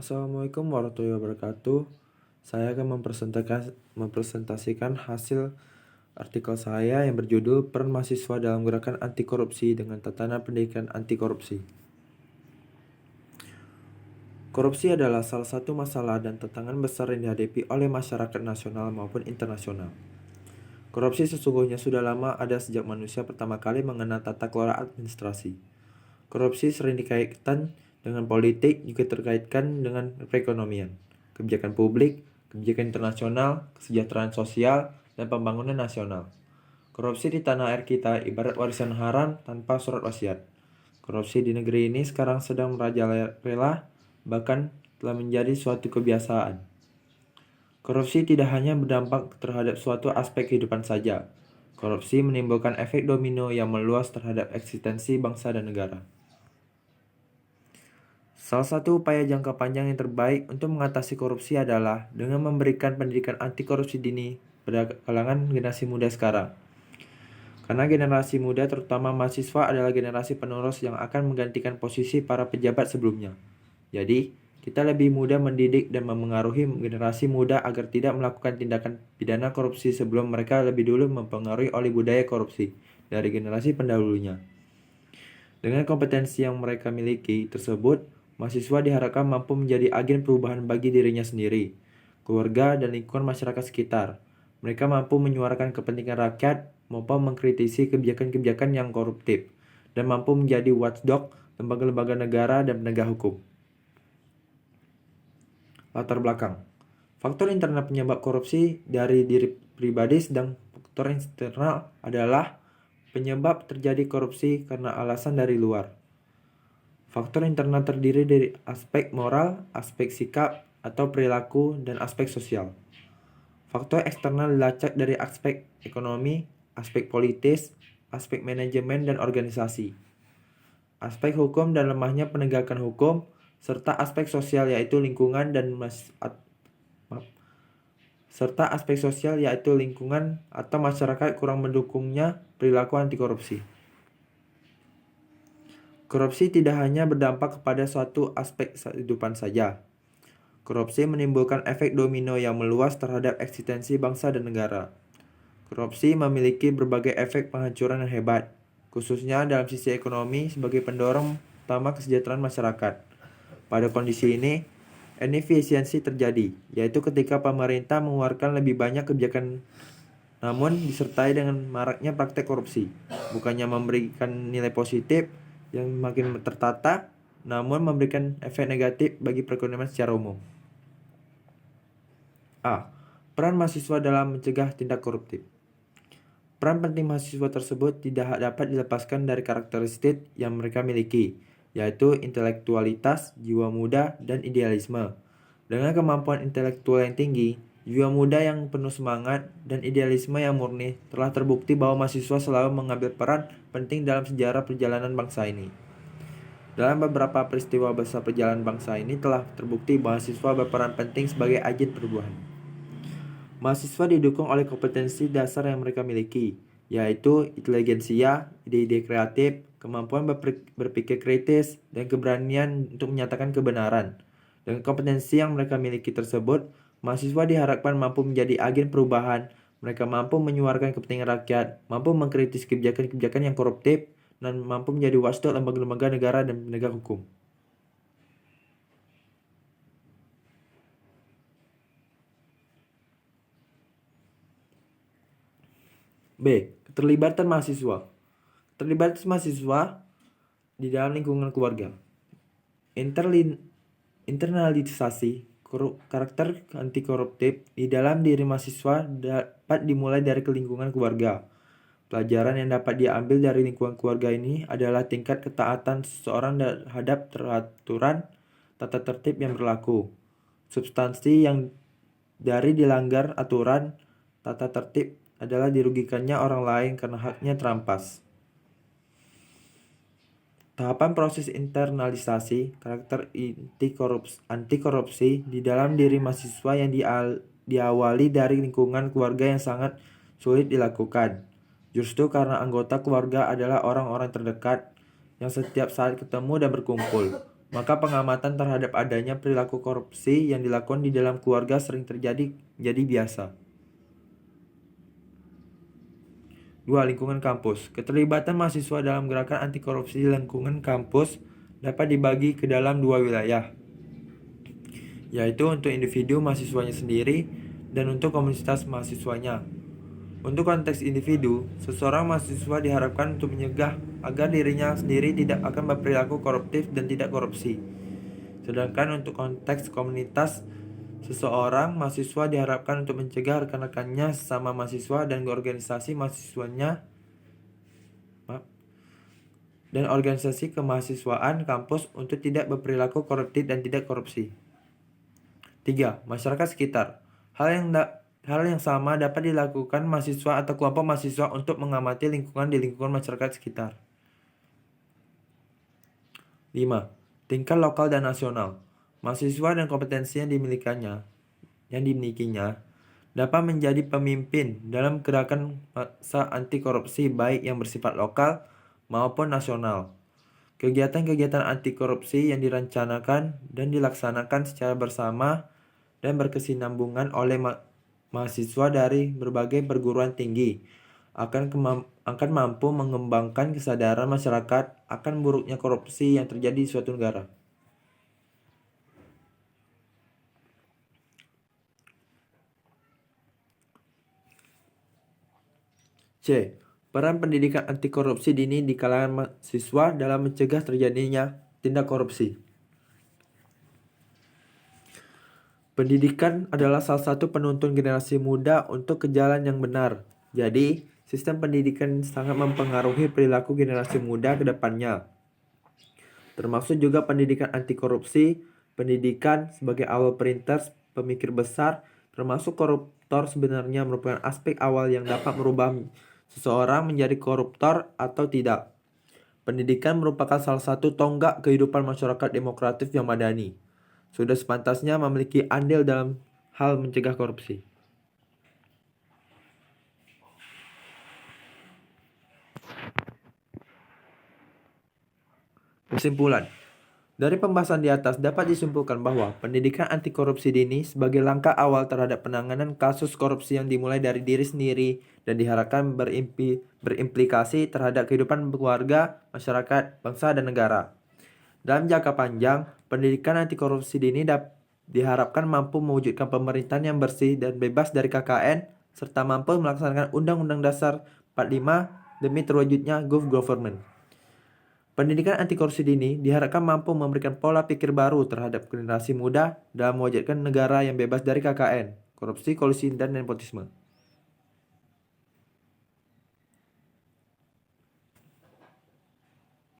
Assalamualaikum warahmatullahi wabarakatuh. Saya akan mempresentasikan hasil artikel saya yang berjudul Peran Mahasiswa dalam Gerakan Anti Korupsi dengan Tatanan Pendidikan Anti Korupsi. Korupsi adalah salah satu masalah dan tantangan besar yang dihadapi oleh masyarakat nasional maupun internasional. Korupsi sesungguhnya sudah lama ada sejak manusia pertama kali mengenal tata kelola administrasi. Korupsi sering dikaitkan dengan politik, juga terkaitkan dengan perekonomian, kebijakan publik, kebijakan internasional, kesejahteraan sosial, dan pembangunan nasional. Korupsi di tanah air kita ibarat warisan haram tanpa surat wasiat. Korupsi di negeri ini sekarang sedang merajalela, bahkan telah menjadi suatu kebiasaan. Korupsi tidak hanya berdampak terhadap suatu aspek kehidupan saja. Korupsi menimbulkan efek domino yang meluas terhadap eksistensi bangsa dan negara. Salah satu upaya jangka panjang yang terbaik untuk mengatasi korupsi adalah dengan memberikan pendidikan anti korupsi dini pada kalangan generasi muda sekarang. Karena generasi muda, terutama mahasiswa, adalah generasi penerus yang akan menggantikan posisi para pejabat sebelumnya. Jadi, kita lebih mudah mendidik dan memengaruhi generasi muda agar tidak melakukan tindakan pidana korupsi sebelum mereka lebih dulu mempengaruhi oleh budaya korupsi dari generasi pendahulunya. Dengan kompetensi yang mereka miliki tersebut, mahasiswa diharapkan mampu menjadi agen perubahan bagi dirinya sendiri, keluarga, dan lingkungan masyarakat sekitar. Mereka mampu menyuarakan kepentingan rakyat maupun mengkritisi kebijakan-kebijakan yang koruptif, dan mampu menjadi watchdog lembaga-lembaga negara dan penegak hukum. Latar belakang. Faktor internal penyebab korupsi dari diri pribadi, sedang faktor eksternal adalah penyebab terjadi korupsi karena alasan dari luar. Faktor internal terdiri dari aspek moral, aspek sikap atau perilaku, dan aspek sosial. Faktor eksternal dilacak dari aspek ekonomi, aspek politis, aspek manajemen dan organisasi, aspek hukum dan lemahnya penegakan hukum, serta aspek sosial yaitu lingkungan atau masyarakat kurang mendukungnya perilaku anti korupsi. Korupsi tidak hanya berdampak kepada suatu aspek kehidupan saja. Korupsi menimbulkan efek domino yang meluas terhadap eksistensi bangsa dan negara. Korupsi memiliki berbagai efek penghancuran yang hebat, khususnya dalam sisi ekonomi sebagai pendorong utama kesejahteraan masyarakat. Pada kondisi ini, inefisiensi terjadi, yaitu ketika pemerintah mengeluarkan lebih banyak kebijakan namun disertai dengan maraknya praktek korupsi, bukannya memberikan nilai positif yang makin tertata, namun memberikan efek negatif bagi perekonomian secara umum. A. Peran mahasiswa dalam mencegah tindak koruptif. Peran penting mahasiswa tersebut tidak dapat dilepaskan dari karakteristik yang mereka miliki, yaitu intelektualitas, jiwa muda, dan idealisme. Dengan kemampuan intelektual yang tinggi, jiwa muda yang penuh semangat, dan idealisme yang murni, telah terbukti bahwa mahasiswa selalu mengambil peran penting dalam sejarah perjalanan bangsa ini. Dalam beberapa peristiwa besar perjalanan bangsa ini telah terbukti mahasiswa berperan penting sebagai agen perubahan. Mahasiswa didukung oleh kompetensi dasar yang mereka miliki, yaitu intelijensia, ide-ide kreatif, kemampuan berpikir kritis, dan keberanian untuk menyatakan kebenaran. Dengan kompetensi yang mereka miliki tersebut, mahasiswa diharapkan mampu menjadi agen perubahan. Mereka mampu menyuarakan kepentingan rakyat, mampu mengkritis kebijakan-kebijakan yang koruptif, dan mampu menjadi watchdog lembaga-lembaga negara dan penegak hukum. B. Keterlibatan mahasiswa. Keterlibatan mahasiswa di dalam lingkungan keluarga. Internalisasi karakter anti koruptif di dalam diri mahasiswa dapat dimulai dari lingkungan keluarga. Pelajaran yang dapat diambil dari lingkungan keluarga ini adalah tingkat ketaatan seseorang terhadap peraturan tata tertib yang berlaku. Substansi yang dari dilanggar aturan tata tertib adalah dirugikannya orang lain karena haknya terampas. Tahapan proses internalisasi karakter anti korupsi di dalam diri mahasiswa yang diawali dari lingkungan keluarga yang sangat sulit dilakukan. Justru karena anggota keluarga adalah orang-orang terdekat yang setiap saat ketemu dan berkumpul. maka pengamatan terhadap adanya perilaku korupsi yang dilakukan di dalam keluarga sering terjadi jadi biasa. 2. Lingkungan kampus. Keterlibatan mahasiswa dalam gerakan anti korupsi di lingkungan kampus dapat dibagi ke dalam 2 wilayah, yaitu untuk individu mahasiswanya sendiri dan untuk komunitas mahasiswanya. Untuk konteks individu, seseorang mahasiswa diharapkan untuk mencegah agar dirinya sendiri tidak akan berperilaku koruptif dan tidak korupsi. Sedangkan untuk konteks komunitas, seseorang mahasiswa diharapkan untuk mencegah rekan-rekannya sesama mahasiswa dan organisasi mahasiswanya dan organisasi kemahasiswaan kampus untuk tidak berperilaku koruptif dan tidak korupsi. 3. Masyarakat sekitar. Hal yang sama dapat dilakukan mahasiswa atau kelompok mahasiswa untuk mengamati lingkungan di lingkungan masyarakat sekitar. 5. Tingkat lokal dan nasional. Mahasiswa dan kompetensi yang dimilikinya dapat menjadi pemimpin dalam gerakan massa anti korupsi baik yang bersifat lokal maupun nasional. Kegiatan-kegiatan anti korupsi yang direncanakan dan dilaksanakan secara bersama dan berkesinambungan oleh mahasiswa dari berbagai perguruan tinggi akan mampu mengembangkan kesadaran masyarakat akan buruknya korupsi yang terjadi di suatu negara. C. Peran pendidikan anti korupsi dini di kalangan mahasiswa dalam mencegah terjadinya tindak korupsi. Pendidikan adalah salah satu penuntun generasi muda untuk ke jalan yang benar. Jadi, sistem pendidikan sangat mempengaruhi perilaku generasi muda ke depannya. Termasuk juga pendidikan anti korupsi, pendidikan sebagai awal perinters, pemikir besar, termasuk koruptor sebenarnya merupakan aspek awal yang dapat merubah seseorang menjadi koruptor atau tidak. Pendidikan merupakan salah satu tonggak kehidupan masyarakat demokratis yang madani. Sudah sepantasnya memiliki andil dalam hal mencegah korupsi. Kesimpulan. Dari pembahasan di atas dapat disimpulkan bahwa pendidikan anti korupsi dini sebagai langkah awal terhadap penanganan kasus korupsi yang dimulai dari diri sendiri dan diharapkan berimplikasi terhadap kehidupan keluarga, masyarakat, bangsa, dan negara. Dalam jangka panjang, pendidikan anti korupsi dini diharapkan mampu mewujudkan pemerintahan yang bersih dan bebas dari KKN, serta mampu melaksanakan Undang-Undang Dasar 45 demi terwujudnya good government. Pendidikan anti korupsi dini diharapkan mampu memberikan pola pikir baru terhadap generasi muda dalam mewujudkan negara yang bebas dari KKN, korupsi, kolusi, dan nepotisme.